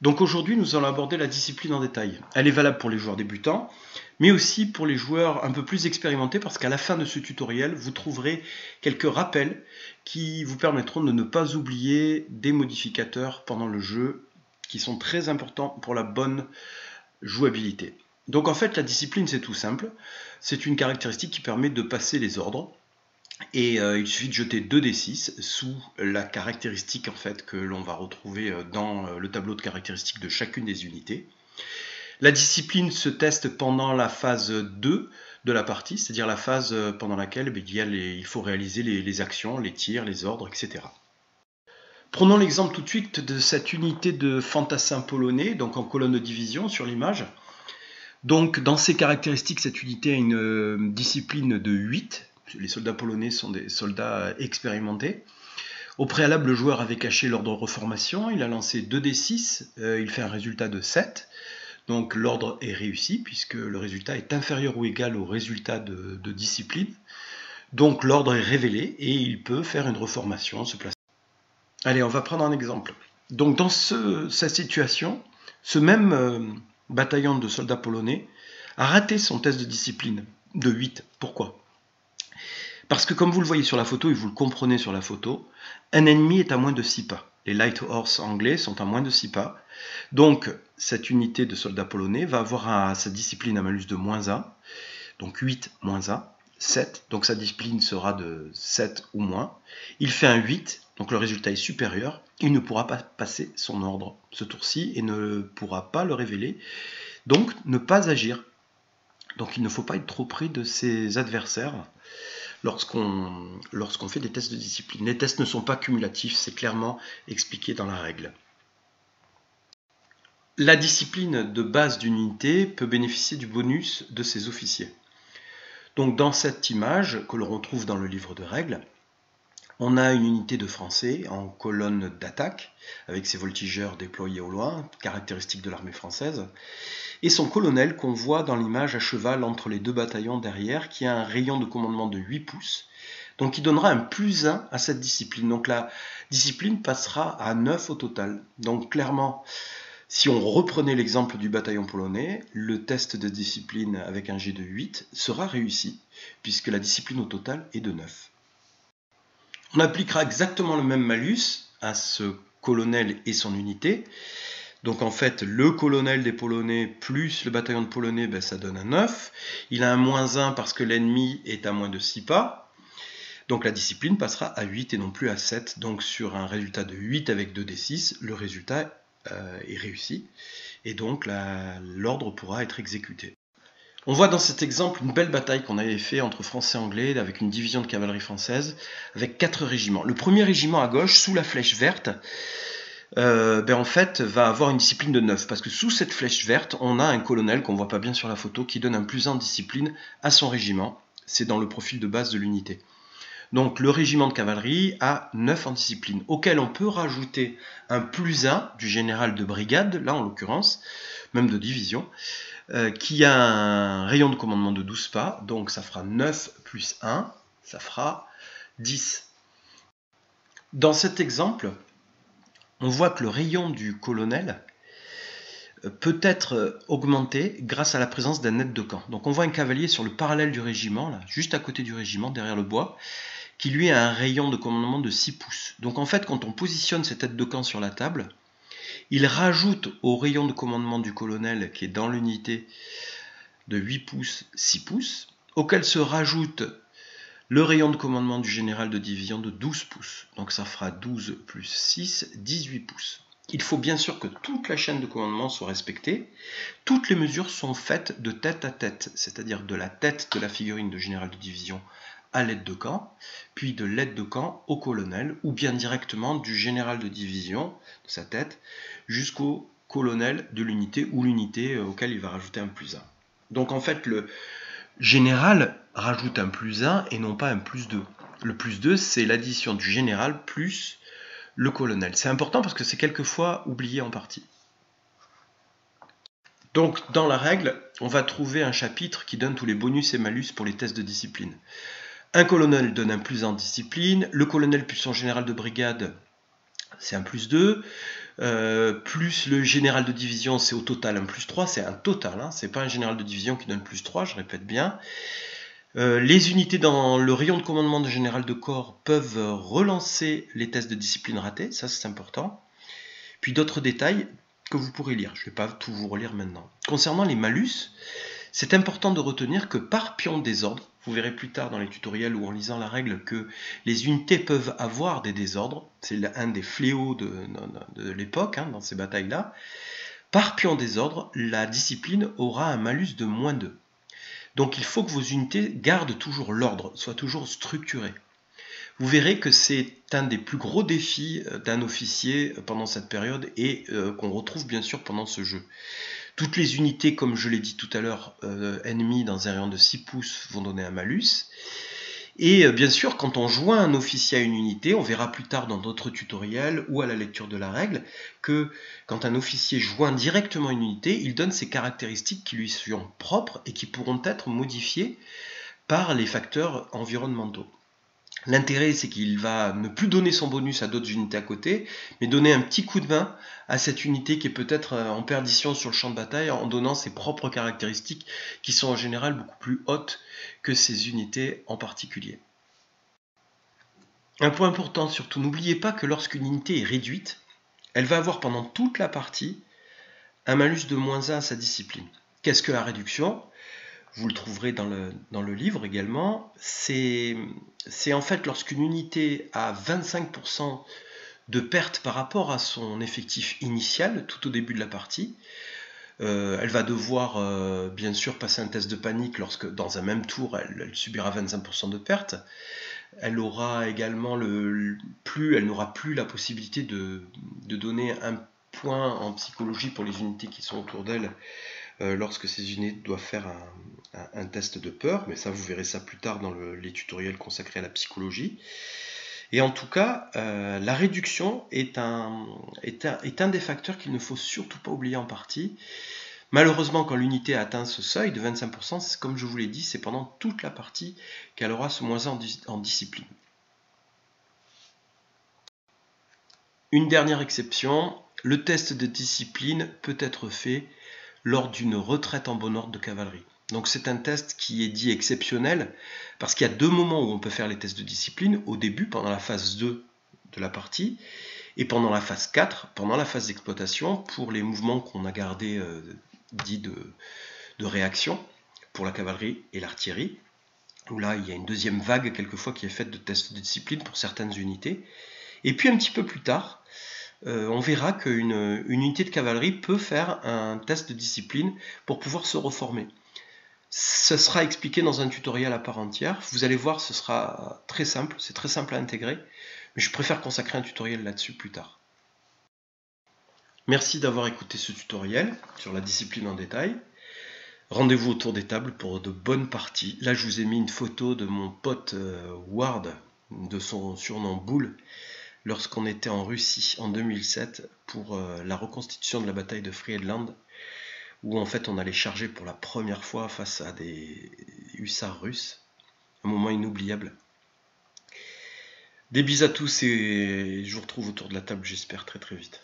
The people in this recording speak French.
Donc aujourd'hui, nous allons aborder la discipline en détail. Elle est valable pour les joueurs débutants, mais aussi pour les joueurs un peu plus expérimentés, parce qu'à la fin de ce tutoriel, vous trouverez quelques rappels qui vous permettront de ne pas oublier des modificateurs pendant le jeu qui sont très importants pour la bonne jouabilité. Donc en fait, la discipline, c'est tout simple. C'est une caractéristique qui permet de passer les ordres. Et il suffit de jeter 2d6 sous la caractéristique en fait, que l'on va retrouver dans le tableau de caractéristiques de chacune des unités. La discipline se teste pendant la phase 2 de la partie, c'est-à-dire la phase pendant laquelle il faut réaliser les actions, les tirs, les ordres, etc. Prenons l'exemple tout de suite de cette unité de fantassins polonais, donc en colonne de division sur l'image. Donc dans ses caractéristiques, cette unité a une discipline de 8. Les soldats polonais sont des soldats expérimentés. Au préalable, le joueur avait caché l'ordre de reformation, il a lancé 2d6, il fait un résultat de 7. Donc l'ordre est réussi puisque le résultat est inférieur ou égal au résultat de discipline. Donc l'ordre est révélé et il peut faire une reformation, se placer. Allez, on va prendre un exemple. Donc dans cette situation, ce même bataillon de soldats polonais a raté son test de discipline de 8. Pourquoi ? Parce que comme vous le voyez sur la photo et vous le comprenez sur la photo, un ennemi est à moins de 6 pas. Les light horse anglais sont à moins de 6 pas. Donc cette unité de soldats polonais va avoir sa discipline à malus de moins 1. Donc 8 moins 1, 7. Donc sa discipline sera de 7 ou moins. Il fait un 8, donc le résultat est supérieur. Il ne pourra pas passer son ordre ce tour-ci et ne pourra pas le révéler. Donc ne pas agir. Donc il ne faut pas être trop près de ses adversaires lorsqu'on fait des tests de discipline. Les tests ne sont pas cumulatifs, c'est clairement expliqué dans la règle. La discipline de base d'une unité peut bénéficier du bonus de ses officiers. Donc dans cette image que l'on retrouve dans le livre de règles, on a une unité de français en colonne d'attaque, avec ses voltigeurs déployés au loin, caractéristique de l'armée française, et son colonel qu'on voit dans l'image à cheval entre les deux bataillons derrière, qui a un rayon de commandement de 8 pouces, donc qui donnera un plus 1 à cette discipline. Donc la discipline passera à 9 au total. Donc clairement, si on reprenait l'exemple du bataillon polonais, le test de discipline avec un G de 8 sera réussi, puisque la discipline au total est de 9. On appliquera exactement le même malus à ce colonel et son unité. Donc en fait, le colonel des Polonais plus le bataillon de Polonais, ça donne un 9. Il a un moins 1 parce que l'ennemi est à moins de 6 pas. Donc la discipline passera à 8 et non plus à 7. Donc sur un résultat de 8 avec 2d6, le résultat est réussi. Et donc l'ordre pourra être exécuté. On voit dans cet exemple une belle bataille qu'on avait fait entre Français et Anglais avec une division de cavalerie française avec 4 régiments. Le premier régiment à gauche, sous la flèche verte, en fait, va avoir une discipline de 9 parce que sous cette flèche verte, on a un colonel qu'on ne voit pas bien sur la photo qui donne un plus 1 de discipline à son régiment. C'est dans le profil de base de l'unité. Donc le régiment de cavalerie a 9 en discipline, auquel on peut rajouter un plus 1 du général de brigade, là en l'occurrence, même de division, qui a un rayon de commandement de 12 pas, donc ça fera 9 plus 1, ça fera 10. Dans cet exemple, on voit que le rayon du colonel peut être augmenté grâce à la présence d'un aide de camp. Donc on voit un cavalier sur le parallèle du régiment, là, juste à côté du régiment, derrière le bois, qui lui a un rayon de commandement de 6 pouces. Donc en fait, quand on positionne cette aide de camp sur la table, il rajoute au rayon de commandement du colonel, qui est dans l'unité, de 8 pouces, 6 pouces, auquel se rajoute le rayon de commandement du général de division de 12 pouces. Donc ça fera 12 plus 6, 18 pouces. Il faut bien sûr que toute la chaîne de commandement soit respectée. Toutes les mesures sont faites de tête à tête, c'est-à-dire de la tête de la figurine de général de division à l'aide de camp, puis de l'aide de camp au colonel, ou bien directement du général de division, de sa tête, jusqu'au colonel de l'unité, ou l'unité auquel il va rajouter un plus 1. Donc en fait, le général rajoute un plus 1 et non pas un plus 2. Le plus 2, c'est l'addition du général plus le colonel. C'est important parce que c'est quelquefois oublié en partie. Donc dans la règle, on va trouver un chapitre qui donne tous les bonus et malus pour les tests de discipline. Un colonel donne un plus 1 en discipline, le colonel plus son général de brigade, c'est un plus 2, plus le général de division, c'est au total un +3, c'est un total, hein, c'est pas un général de division qui donne +3, je répète bien. Les unités dans le rayon de commandement de général de corps peuvent relancer les tests de discipline ratés, ça c'est important. Puis d'autres détails que vous pourrez lire, je ne vais pas tout vous relire maintenant. Concernant les malus, c'est important de retenir que par pion de désordre, vous verrez plus tard dans les tutoriels ou en lisant la règle que les unités peuvent avoir des désordres, c'est un des fléaux de l'époque dans ces batailles-là. Par pion désordre, la discipline aura un malus de -2. Donc il faut que vos unités gardent toujours l'ordre, soient toujours structurées. Vous verrez que c'est un des plus gros défis d'un officier pendant cette période et qu'on retrouve bien sûr pendant ce jeu. Toutes les unités, comme je l'ai dit tout à l'heure, ennemies dans un rayon de 6 pouces vont donner un malus. Et bien sûr, quand on joint un officier à une unité, on verra plus tard dans d'autres tutoriels ou à la lecture de la règle que quand un officier joint directement une unité, il donne ses caractéristiques qui lui sont propres et qui pourront être modifiées par les facteurs environnementaux. L'intérêt, c'est qu'il va ne plus donner son bonus à d'autres unités à côté, mais donner un petit coup de main à cette unité qui est peut-être en perdition sur le champ de bataille en donnant ses propres caractéristiques qui sont en général beaucoup plus hautes que ces unités en particulier. Un point important surtout, n'oubliez pas que lorsqu'une unité est réduite, elle va avoir pendant toute la partie un malus de -1 à sa discipline. Qu'est-ce que la réduction ? Vous le trouverez dans le livre également, c'est en fait lorsqu'une unité a 25% de perte par rapport à son effectif initial tout au début de la partie. Elle va devoir bien sûr passer un test de panique lorsque dans un même tour elle subira 25% de perte. Elle aura également elle n'aura plus la possibilité de donner un point en psychologie pour les unités qui sont autour d'elle lorsque ces unités doivent faire un test de peur, mais ça vous verrez ça plus tard dans les tutoriels consacrés à la psychologie. Et en tout cas, la réduction est un des facteurs qu'il ne faut surtout pas oublier en partie. Malheureusement, quand l'unité a atteint ce seuil de 25%, comme je vous l'ai dit, c'est pendant toute la partie qu'elle aura ce -1 en discipline. Une dernière exception, le test de discipline peut être fait lors d'une retraite en bon ordre de cavalerie. Donc c'est un test qui est dit exceptionnel parce qu'il y a 2 moments où on peut faire les tests de discipline, au début pendant la phase 2 de la partie et pendant la phase 4, pendant la phase d'exploitation pour les mouvements qu'on a gardés dits de réaction pour la cavalerie et l'artillerie, où là il y a une deuxième vague quelquefois qui est faite de tests de discipline pour certaines unités. Et puis un petit peu plus tard, on verra qu'une unité de cavalerie peut faire un test de discipline pour pouvoir se reformer. Ce sera expliqué dans un tutoriel à part entière. Vous allez voir, ce sera très simple, c'est très simple à intégrer, mais je préfère consacrer un tutoriel là-dessus plus tard. Merci d'avoir écouté ce tutoriel sur la discipline en détail. Rendez-vous autour des tables pour de bonnes parties. Là, je vous ai mis une photo de mon pote Ward, de son surnom Boule, lorsqu'on était en Russie en 2007 pour la reconstitution de la bataille de Friedland, où en fait on allait charger pour la première fois face à des hussards russes. Un moment inoubliable. Des bises à tous et je vous retrouve autour de la table, j'espère très très vite.